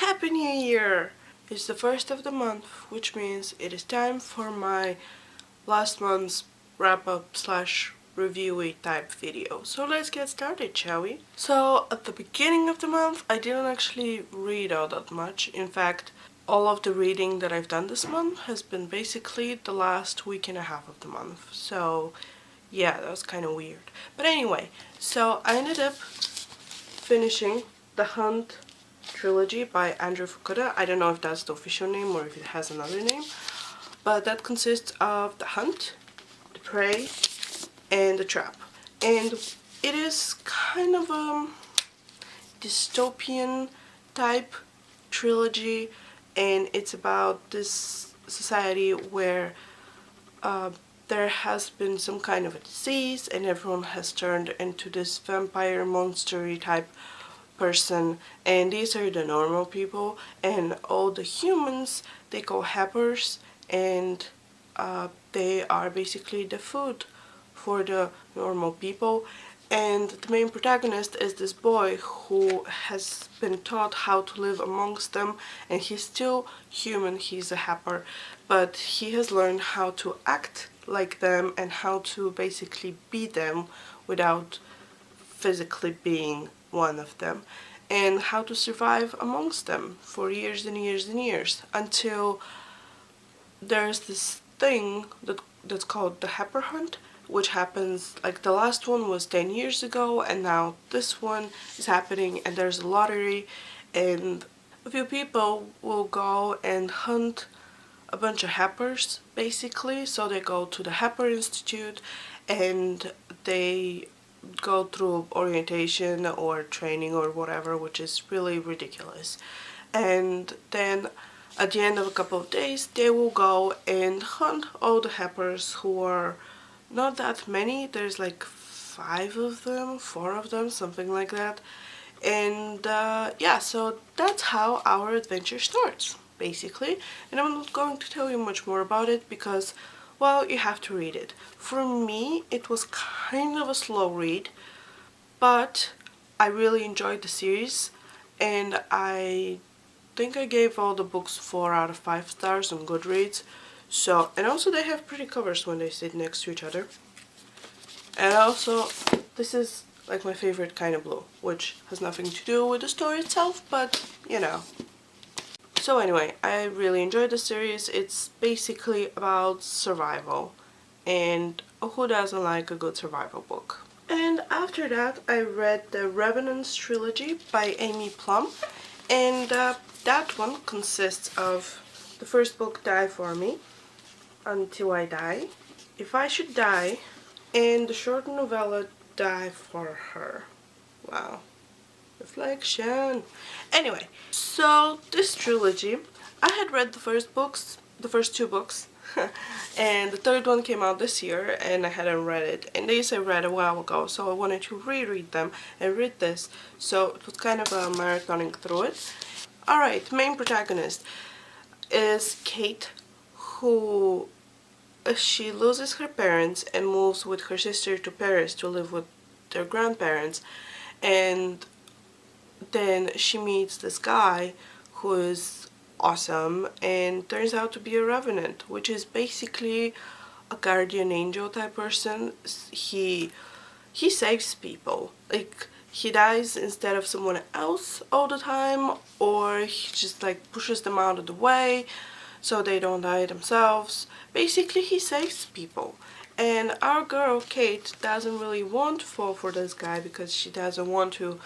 Happy New Year! It's the first of the month, which means it is time for my last month's wrap-up slash reviewy type video. So let's get started, shall we? So at the beginning of the month, I didn't actually read all that much. In fact, all of the reading that I've done this month has been basically the last week and a half of the month. So yeah, that was kind of weird. But anyway, so I ended up finishing the Hunt Trilogy by Andrew Fukuda. I don't know if that's the official name or if it has another name, but that consists of The Hunt, The Prey, and The Trap. And it is kind of a dystopian type trilogy, and it's about this society where there has been some kind of a disease and everyone has turned into this vampire monster-y type person, and these are the normal people, and all the humans they call helpers, and they are basically the food for the normal people. And the main protagonist is this boy who has been taught how to live amongst them, and he's still human, he's a helper, but he has learned how to act like them and how to basically be them without physically being one of them, and how to survive amongst them for years and years and years until there's this thing that's called the Heifer Hunt, which happens, like the last one was 10 years ago and now this one is happening, and there's a lottery and a few people will go and hunt a bunch of helpers basically. So they go to the Heifer Institute and they go through orientation or training or whatever, which is really ridiculous, and then at the end of a couple of days they will go and hunt all the helpers, who are not that many. There's like 5 of them, 4 of them, something like that. And yeah, so that's how our adventure starts basically, and I'm not going to tell you much more about it because, well, you have to read it. For me, it was kind of a slow read, but I really enjoyed the series, and I think I gave all the books 4 out of 5 stars on Goodreads. So, and also they have pretty covers when they sit next to each other. And also, this is like my favorite kind of blue, which has nothing to do with the story itself, but you know. So anyway, I really enjoyed the series. It's basically about survival, and who doesn't like a good survival book? And after that I read the Revenants Trilogy by Amy Plum, and that one consists of the first book, Die For Me, Until I Die, If I Should Die, and the short novella Die For Her. Wow. Reflection. Anyway, so this trilogy, I had read the first 2 books, and the third one came out this year and I hadn't read it, and these I read a while ago, so I wanted to reread them and read this, so it was kind of a marathoning through it. Alright, main protagonist is Kate, who she loses her parents and moves with her sister to Paris to live with their grandparents, and then she meets this guy who is awesome and turns out to be a revenant, which is basically a guardian angel type person. He saves people, like he dies instead of someone else all the time, or he just like pushes them out of the way so they don't die themselves. Basically he saves people, and our girl Kate doesn't really want to fall for this guy because she doesn't want to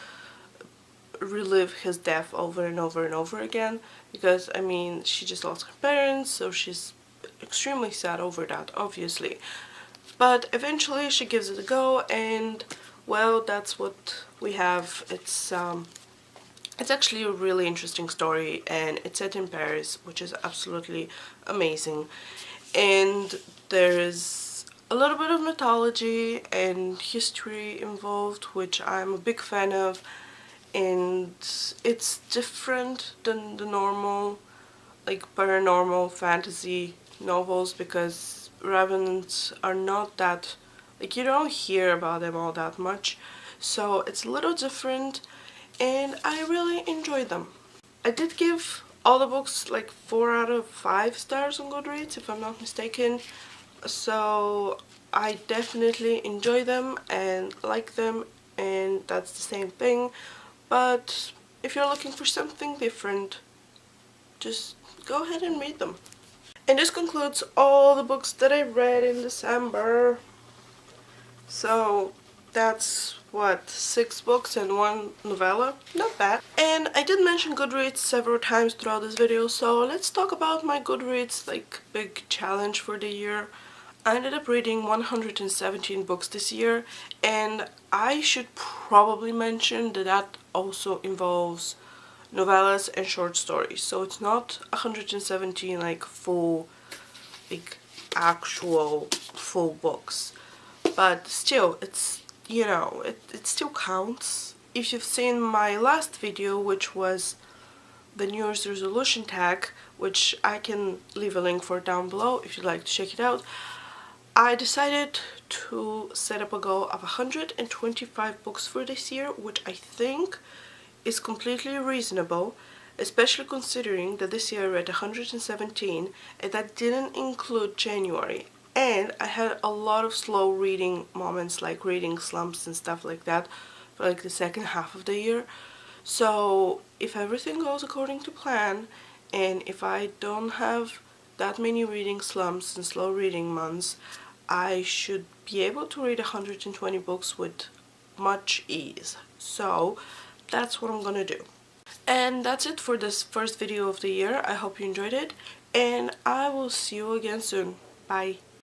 relive his death over and over and over again, because I mean she just lost her parents, so she's extremely sad over that, obviously. But eventually she gives it a go, and well, that's what we have. It's actually a really interesting story, and it's set in Paris, which is absolutely amazing, and there's a little bit of mythology and history involved, which I'm a big fan of. And it's different than the normal, like, paranormal fantasy novels, because revenants are not that, like, you don't hear about them all that much, so it's a little different, and I really enjoy them. I did give all the books like 4 out of 5 stars on Goodreads, if I'm not mistaken. So I definitely enjoy them and like them, and that's the same thing. But if you're looking for something different, just go ahead and read them. And this concludes all the books that I read in December. So that's what, 6 books and 1 novella? Not bad. And I did mention Goodreads several times throughout this video, so let's talk about my Goodreads like big challenge for the year. I ended up reading 117 books this year, and I should probably mention that that also involves novellas and short stories. So it's not 117 like full, like actual full books. But still, it's, you know, it still counts. If you've seen my last video, which was the New Year's resolution tag, which I can leave a link for down below if you'd like to check it out, I decided to set up a goal of 125 books for this year, which I think is completely reasonable, especially considering that this year I read 117 and that didn't include January. And I had a lot of slow reading moments, like reading slumps and stuff like that, for like the second half of the year. So if everything goes according to plan, and if I don't have that many reading slumps and slow reading months, I should be able to read 120 books with much ease. So that's what I'm gonna do. And that's it for this first video of the year. I hope you enjoyed it, and I will see you again soon. Bye.